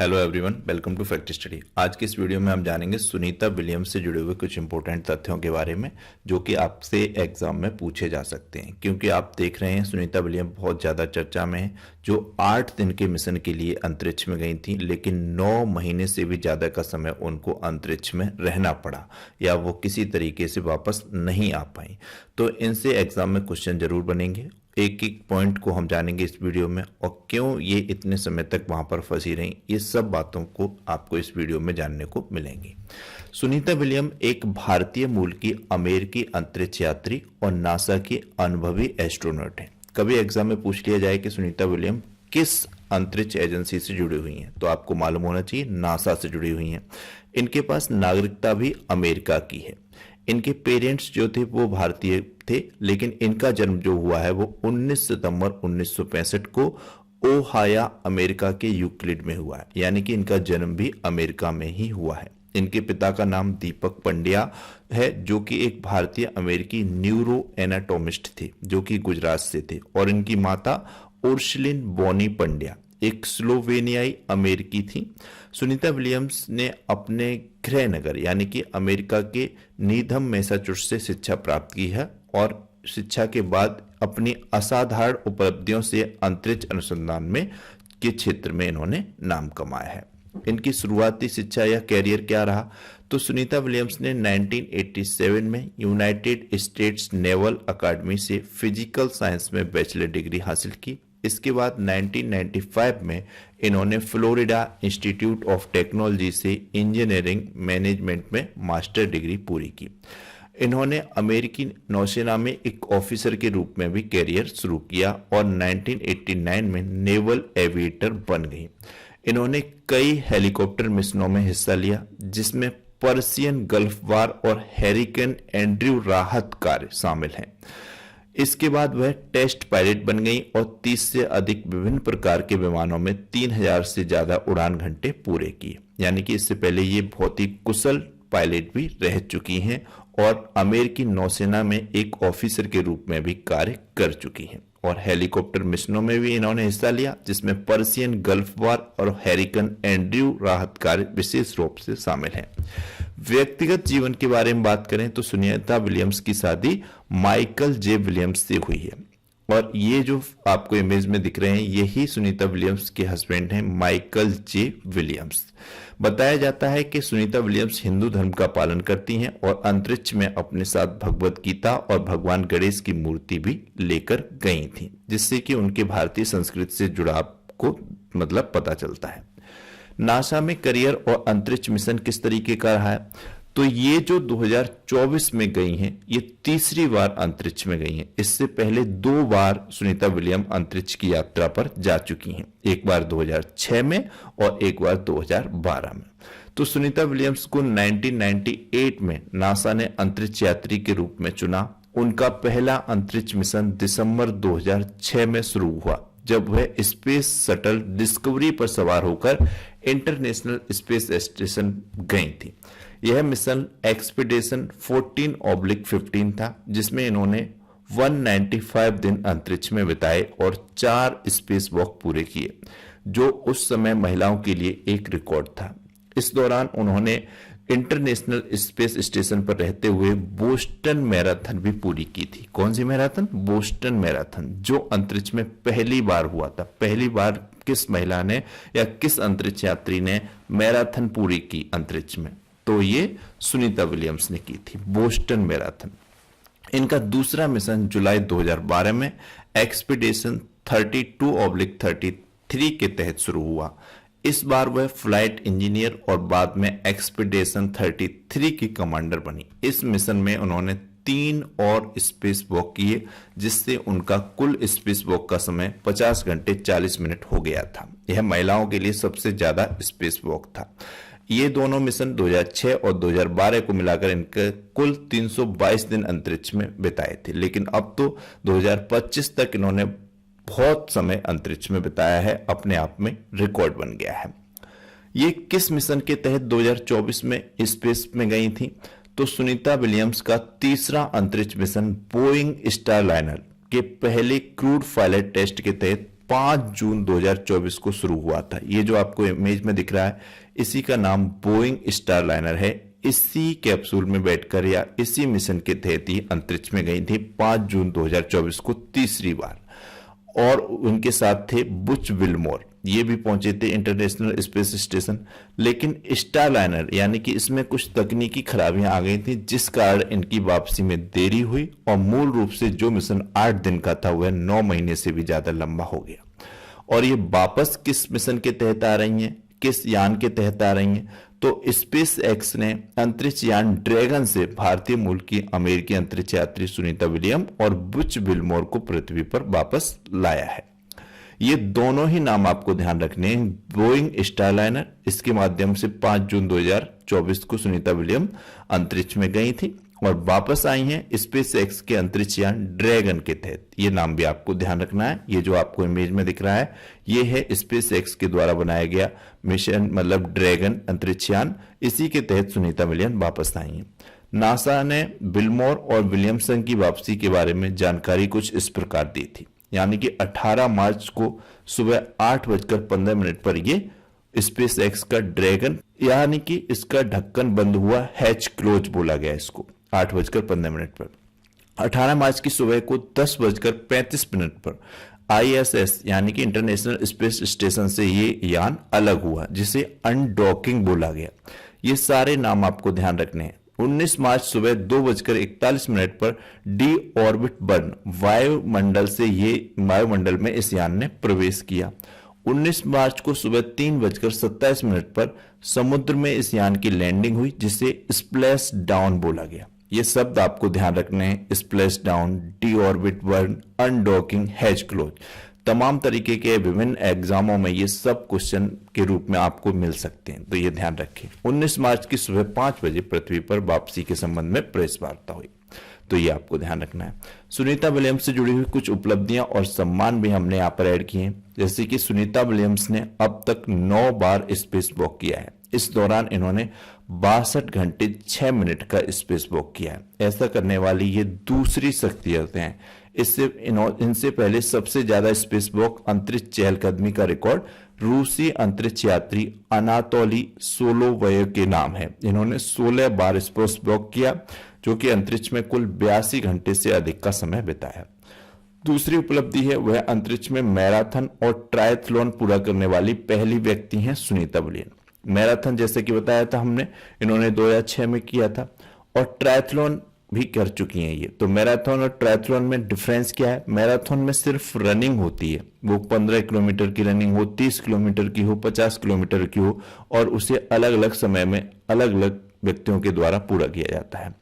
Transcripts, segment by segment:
Hello everyone, welcome to fact study. आज की इस वीडियो में हम जानेंगे सुनीता विलियम्स से जुड़े हुए कुछ इंपॉर्टेंट तथ्यों के बारे में जो कि आपसे एग्जाम में पूछे जा सकते हैं। क्योंकि आप देख रहे हैं सुनीता विलियम बहुत ज़्यादा चर्चा में है, जो 8 दिन के मिशन के लिए अंतरिक्ष में गई थी, लेकिन 9 महीने से भी ज़्यादा का समय उनको अंतरिक्ष में रहना पड़ा या वो किसी तरीके से वापस नहीं आ पाई। तो इनसे एग्जाम में क्वेश्चन जरूर बनेंगे। एक एक पॉइंट को हम जानेंगे इस वीडियो में, और क्यों ये इतने समय तक वहां पर फंसी रही, ये सब बातों को आपको इस वीडियो में जानने को मिलेंगी। सुनीता विलियम एक भारतीय मूल की अमेरिकी अंतरिक्ष यात्री और नासा की अनुभवी एस्ट्रोनॉट है। कभी एग्जाम में पूछ लिया जाए कि सुनीता विलियम किस अंतरिक्ष एजेंसी से जुड़ी हुई हैं, तो आपको मालूम होना चाहिए नासा से जुड़ी हुई हैं। इनके पास नागरिकता भी अमेरिका की है। इनके पेरेंट्स जो थे वो भारतीय थे, लेकिन इनका जन्म जो हुआ है वो 19 सितंबर 1965 को ओहायो अमेरिका के यूक्लिड में हुआ है, यानी कि इनका जन्म भी अमेरिका में ही हुआ है। इनके पिता का नाम दीपक पंड्या है, जो कि एक भारतीय अमेरिकी न्यूरो एनाटोमिस्ट थे जो कि गुजरात से थे, और इनकी माता उर्सुलिन बोनी पंड्या एक स्लोवेनियाई अमेरिकी थी। सुनीता विलियम्स ने अपने गृह नगर यानी कि अमेरिका के नीधम मैसाचुसेट्स से शिक्षा प्राप्त की है, और शिक्षा के बाद अपनी असाधारण उपलब्धियों से अंतरिक्ष अनुसंधान में के क्षेत्र में इन्होंने नाम कमाया है। इनकी शुरुआती शिक्षा या कैरियर क्या रहा, तो सुनीता विलियम्स ने 1987 में यूनाइटेड स्टेट्स नेवल अकादमी से फिजिकल साइंस में बैचलर डिग्री हासिल की। इसके बाद 1995 में इन्होंने फ्लोरिडा इंस्टीट्यूट ऑफ टेक्नोलॉजी से इंजीनियरिंग मैनेजमेंट में मास्टर डिग्री पूरी की। इन्होंने अमेरिकी नौसेना में एक ऑफिसर के रूप में भी कैरियर शुरू किया और 1989 में नेवल एविएटर बन गई। इन्होंने कई हेलीकॉप्टर मिशनों में हिस्सा लिया, जिसमें पर्सियन गल्फ वार और हैरिकेन एंड्रयू राहत कार्य शामिल हैं। इसके बाद वह टेस्ट पायलट बन गई और 30 से अधिक विभिन्न प्रकार के विमानों में 3000 से ज्यादा उड़ान घंटे पूरे किए, यानी कि इससे पहले ये बहुत ही कुशल पायलट भी रह चुकी हैं और अमेरिकी नौसेना में एक ऑफिसर के रूप में भी कार्य कर चुकी हैं। और हेलीकॉप्टर मिशनों में भी इन्होंने हिस्सा लिया, जिसमें पर्सियन गल्फ वार और हैरिकेन एंड्रयू राहत कार्य विशेष रूप से शामिल हैं। व्यक्तिगत जीवन के बारे में बात करें तो सुनीता विलियम्स की शादी माइकल जे विलियम्स से हुई है, और ये जो आपको इमेज में दिख रहे हैं यही सुनीता विलियम्स के हस्बैंड हैं, माइकल जे विलियम्स। बताया जाता है कि सुनीता विलियम्स हिंदू धर्म का पालन करती हैं और अंतरिक्ष में अपने साथ भगवत गीता और भगवान गणेश की मूर्ति भी लेकर गई थी, जिससे कि उनके भारतीय संस्कृति से जुड़ाव को पता चलता है। नासा में करियर और अंतरिक्ष मिशन किस तरीके का रहा है, तो ये जो 2024 में गई हैं, ये तीसरी बार अंतरिक्ष में गई हैं। इससे पहले 2 बार सुनीता विलियम अंतरिक्ष की यात्रा पर जा चुकी हैं, एक बार 2006 में और एक बार 2012 में। तो सुनीता विलियम्स को 1998 में नासा ने अंतरिक्ष यात्री के रूप में चुना। उनका पहला अंतरिक्ष मिशन दिसंबर 2006 में शुरू हुआ, जब वह स्पेस शटल डिस्कवरी पर सवार होकर इंटरनेशनल स्पेस स्टेशन गई थी। यह मिशन एक्सपीडिशन 14/15 था, जिसमें इन्होंने 195 दिन अंतरिक्ष में बिताए और 4 स्पेस वॉक पूरे किए, जो उस समय महिलाओं के लिए एक रिकॉर्ड था। इस दौरान उन्होंने इंटरनेशनल स्पेस स्टेशन पर रहते हुए बोस्टन मैराथन भी पूरी की थी। कौन सी मैराथन? बोस्टन मैराथन, जो अंतरिक्ष में पहली बार हुआ था। पहली बार किस महिला ने या किस अंतरिक्ष यात्री ने मैराथन पूरी की अंतरिक्ष में, तो ये सुनीता विलियम्स ने की थी, बोस्टन मैराथन। इनका दूसरा मिशन जुलाई 2012 में एक्सपीडिशन 32/33 के तहत शुरू हुआ। इस बार वह फ्लाइट इंजीनियर और बाद में एक्सपीडिशन 33 की कमांडर बनी। इस मिशन में उन्होंने 3 और स्पेस वॉक किए, जिससे उनका कुल स्पेस वॉक का समय 50 घंटे 40 मिनट हो गया था। यह महिलाओं के लिए सबसे ज्यादा स्पेस वॉक था। ये दोनों मिशन 2006 और 2012 को मिलाकर इनके कुल 322 दिन अंतरिक्ष में बिताए थे, लेकिन अब तो 2025 तक इन्होंने बहुत समय अंतरिक्ष में बिताया है, अपने आप में रिकॉर्ड बन गया है। ये किस मिशन के तहत 2024 में स्पेस में गई थी, तो सुनीता विलियम्स का तीसरा अंतरिक्ष मिशन बोइंग स्टारलाइनर के पहले क्रूड पायलट टेस्ट के तहत 5 जून 2024 को शुरू हुआ था। ये जो आपको इमेज में दिख रहा है, इसी का नाम बोइंग स्टारलाइनर है। इसी कैप्सूल में बैठकर या इसी मिशन के तहत ही अंतरिक्ष में गई थी 5 जून 2024 को तीसरी बार। और उनके साथ थे बुच विल्मोर, ये भी पहुंचे थे इंटरनेशनल स्पेस स्टेशन। लेकिन स्टारलाइनर यानी कि इसमें कुछ तकनीकी खराबियां आ गई थी, जिस कारण इनकी वापसी में देरी हुई और मूल रूप से जो मिशन 8 दिन का था वह 9 महीने से भी ज्यादा लंबा हो गया। और ये वापस किस मिशन के तहत आ रही हैं, किस यान के तहत आ रही हैं? तो स्पेस एक्स ने अंतरिक्ष यान ड्रैगन से भारतीय मूल की अमेरिकी अंतरिक्ष यात्री सुनीता विलियम और बुच विल्मोर को पृथ्वी पर वापस लाया है। ये दोनों ही नाम आपको ध्यान रखने हैं। बोइंग स्टारलाइनर, इसके माध्यम से 5 जून 2024 को सुनीता विलियम अंतरिक्ष में गई थी और वापस आई हैं स्पेस एक्स के अंतरिक्ष यान ड्रैगन के तहत। ये नाम भी आपको ध्यान रखना है। ये जो आपको इमेज में दिख रहा है, ये है स्पेस एक्स के द्वारा बनाया गया मिशन, मतलब ड्रैगन अंतरिक्ष यान। इसी के तहत सुनीता विलियम वापस आई हैं। नासा ने विल्मोर और विलियमसन की वापसी के बारे में जानकारी कुछ इस प्रकार दी थी, यानी कि 18 मार्च को सुबह 8:15 पर ये स्पेस एक्स का ड्रैगन, यानी कि इसका ढक्कन बंद हुआ, हैच क्लोज बोला गया इसको, 8:15 पर। 18 मार्च की सुबह को 10:35 पर ISS यानी कि इंटरनेशनल स्पेस स्टेशन से ये यान अलग हुआ, जिसे अनडॉकिंग बोला गया। ये सारे नाम आपको ध्यान रखने हैं। 19 मार्च सुबह 2:41 पर डी ऑर्बिट बर्न वायुमंडल में इस यान ने प्रवेश किया। 19 मार्च को सुबह 3:27 पर समुद्र में इस यान की लैंडिंग हुई, जिसे स्प्लैश डाउन बोला गया। ये शब्द आपको ध्यान रखने हैं, splash down, D orbit burn, undocking, hatch close. तमाम तरीके के विभिन्न एग्जामों में ये सब क्वेश्चन के रूप में आपको मिल सकते हैं, तो ये ध्यान रखें। 19 मार्च की सुबह 5 बजे पृथ्वी पर वापसी के संबंध में प्रेस वार्ता हुई, तो ये आपको ध्यान रखना है। सुनीता विलियम्स से जुड़ी हुई कुछ उपलब्धियां और सम्मान भी हमने यहाँ पर ऐड किए हैं, जैसे कि सुनीता विलियम्स ने अब तक 9 बार स्पेस वॉक किया है। इस दौरान इन्होंने 62 घंटे 6 मिनट का स्पेस वॉक किया है। ऐसा करने वाली ये दूसरी शख्सियत हैं। इनसे पहले सबसे ज्यादा स्पेस वॉक अंतरिक्ष चहलकदमी का रिकॉर्ड रूसी अंतरिक्ष यात्री अनातोली सोलोवयव के नाम है। इन्होंने 16 बार स्पेस वॉक किया, जो कि अंतरिक्ष में कुल 82 घंटे से अधिक का समय बिताया। दूसरी उपलब्धि है वह अंतरिक्ष में मैराथन और ट्रायथलॉन पूरा करने वाली पहली व्यक्ति हैं सुनीता विलियम। मैराथन जैसे कि बताया था हमने, इन्होंने 2006 में किया था, और ट्रायथलॉन भी कर चुकी हैं ये। तो मैराथन और ट्रायथलॉन में डिफरेंस क्या है? मैराथन में सिर्फ रनिंग होती है, वो 15 किलोमीटर की रनिंग हो, 30 किलोमीटर की हो, 50 किलोमीटर की हो, और उसे अलग अलग समय में अलग अलग व्यक्तियों के द्वारा पूरा किया जाता है।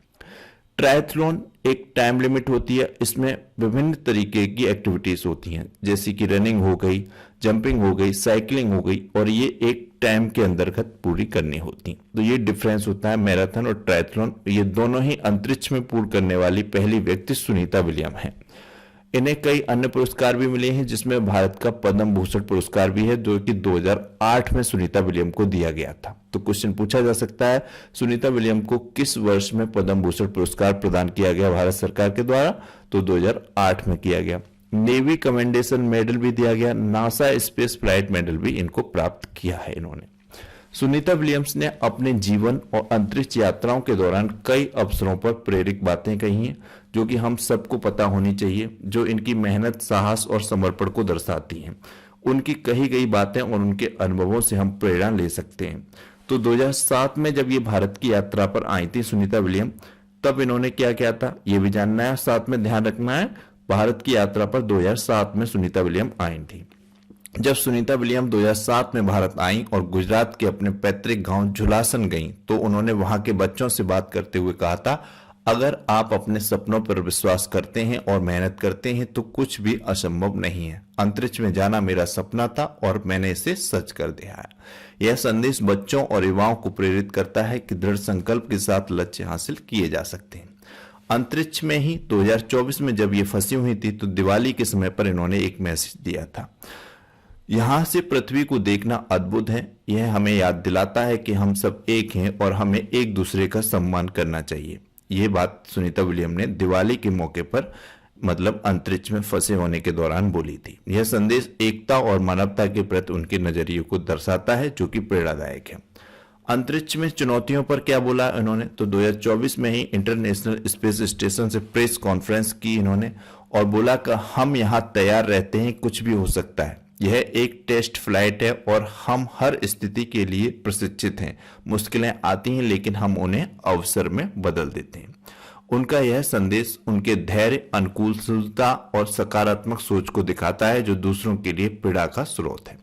ट्रायथलॉन एक टाइम लिमिट होती है, इसमें विभिन्न तरीके की एक्टिविटीज होती हैं, जैसे कि रनिंग हो गई, जंपिंग हो गई, साइकिलिंग हो गई, और ये एक टाइम के अंतर्गत पूरी करनी होती। तो ये डिफरेंस होता है मैराथन और ट्रायथलॉन। ये दोनों ही अंतरिक्ष में पूर्ण करने वाली पहली व्यक्ति सुनीता विलियम है। इन्हें कई अन्य पुरस्कार भी मिले हैं, जिसमें भारत का पद्म भूषण पुरस्कार भी है, जो कि 2008 में सुनीता विलियम को दिया गया था। तो क्वेश्चन पूछा जा सकता है, सुनीता विलियम को किस वर्ष में पद्म भूषण पुरस्कार प्रदान किया गया भारत सरकार के द्वारा? तो 2008 में किया गया। नेवी कमेंडेशन मेडल भी दिया गया, नासा स्पेस फ्लाइट मेडल भी इनको प्राप्त किया है इन्होंने। सुनीता विलियम्स ने अपने जीवन और अंतरिक्ष यात्राओं के दौरान कई अवसरों पर प्रेरक बातें कही हैं, जो कि हम सबको पता होनी चाहिए, जो इनकी मेहनत, साहस और समर्पण को दर्शाती हैं। उनकी कही गई बातें और उनके अनुभवों से हम प्रेरणा ले सकते हैं। तो 2007 में जब ये भारत की यात्रा पर आई थी सुनीता विलियम, तब इन्होंने क्या किया था ये भी जानना है, साथ में ध्यान रखना है। भारत की यात्रा पर 2007 में सुनीता विलियम आई थी। जब सुनीता विलियम 2007 में भारत आई और गुजरात के अपने पैतृक गांव झुलासन गईं, तो उन्होंने वहां के बच्चों से बात करते हुए कहा था, अगर आप अपने सपनों पर विश्वास करते हैं और मेहनत करते हैं तो कुछ भी असंभव नहीं है। अंतरिक्ष में जाना मेरा सपना था और मैंने इसे सच कर दिया है। यह संदेश बच्चों और युवाओं को प्रेरित करता है कि दृढ़ संकल्प के साथ लक्ष्य हासिल किए जा सकते हैं। अंतरिक्ष में ही 2024 में जब ये फंसी हुई थी, तो दिवाली के समय पर इन्होंने एक मैसेज दिया था, यहां से पृथ्वी को देखना अद्भुत है। यह हमें याद दिलाता है कि हम सब एक हैं और हमें एक दूसरे का सम्मान करना चाहिए। ये बात सुनीता विलियम ने दिवाली के मौके पर मतलब अंतरिक्ष में फंसे होने के दौरान बोली थी। यह संदेश एकता और मानवता के प्रति उनके नजरिए को दर्शाता है, जो कि प्रेरणादायक है। अंतरिक्ष में चुनौतियों पर क्या बोला इन्होंने, तो 2024 में ही इंटरनेशनल स्पेस स्टेशन से प्रेस कॉन्फ्रेंस की इन्होंने और बोला कि हम यहाँ तैयार रहते हैं, कुछ भी हो सकता है। यह एक टेस्ट फ्लाइट है और हम हर स्थिति के लिए प्रशिक्षित हैं। मुश्किलें आती हैं लेकिन हम उन्हें अवसर में बदल देते हैं। उनका यह संदेश उनके धैर्य, अनुकूलता और सकारात्मक सोच को दिखाता है, जो दूसरों के लिए पीड़ा का स्रोत है।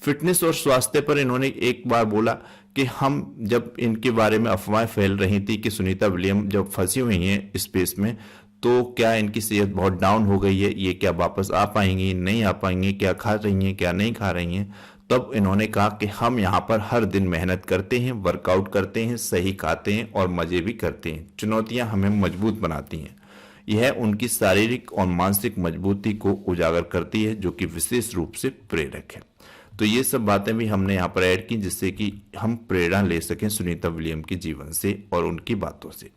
फिटनेस और स्वास्थ्य पर इन्होंने एक बार बोला कि हम जब इनके बारे में अफवाहें फैल रही थी कि सुनीता विलियम जब फंसी हुई हैं स्पेस में, तो क्या इनकी सेहत बहुत डाउन हो गई है, ये क्या वापस आ पाएंगी, नहीं आ पाएंगी, क्या खा रही हैं, क्या नहीं खा रही हैं, तब इन्होंने कहा कि हम यहाँ पर हर दिन मेहनत करते हैं, वर्कआउट करते हैं, सही खाते हैं और मजे भी करते हैं। चुनौतियां हमें मजबूत बनाती हैं। यह उनकी शारीरिक और मानसिक मजबूती को उजागर करती है, जो कि विशेष रूप से प्रेरक है। तो ये सब बातें भी हमने यहाँ पर ऐड की, जिससे कि हम प्रेरणा ले सकें सुनीता विलियम के जीवन से और उनकी बातों से।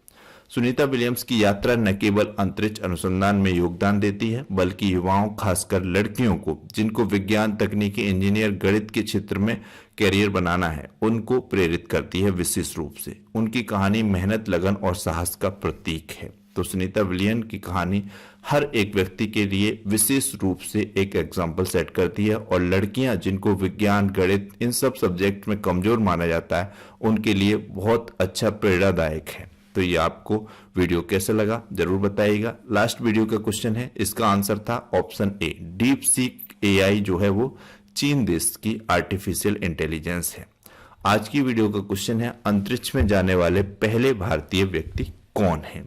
सुनीता विलियम्स की यात्रा न केवल अंतरिक्ष अनुसंधान में योगदान देती है, बल्कि युवाओं, खासकर लड़कियों को जिनको विज्ञान, तकनीकी, इंजीनियर, गणित के क्षेत्र में कैरियर बनाना है, उनको प्रेरित करती है। विशेष रूप से उनकी कहानी मेहनत, लगन और साहस का प्रतीक है। तो सुनीता विलियम की कहानी हर एक व्यक्ति के लिए विशेष रूप से एक एग्जाम्पल सेट करती है, और लड़कियां जिनको विज्ञान, गणित, इन सब सब्जेक्ट में कमजोर माना जाता है, उनके लिए बहुत अच्छा प्रेरणादायक है। तो ये आपको वीडियो कैसा लगा जरूर बताइएगा। लास्ट वीडियो का क्वेश्चन है, इसका आंसर था option A, deep seek AI जो है वो चीन देश की आर्टिफिशियल इंटेलिजेंस है। आज की वीडियो का क्वेश्चन है, अंतरिक्ष में जाने वाले पहले भारतीय व्यक्ति कौन है,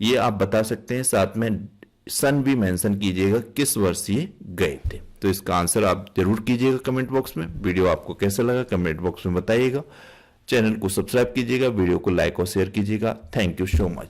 ये आप बता सकते हैं। साथ में सन भी मेंशन कीजिएगा किस वर्ष ये गए थे। तो इसका आंसर आप जरूर कीजिएगा कमेंट बॉक्स में। वीडियो आपको कैसा लगा कमेंट बॉक्स में बताइएगा। चैनल को सब्सक्राइब कीजिएगा, वीडियो को लाइक और शेयर कीजिएगा। Thank you so much.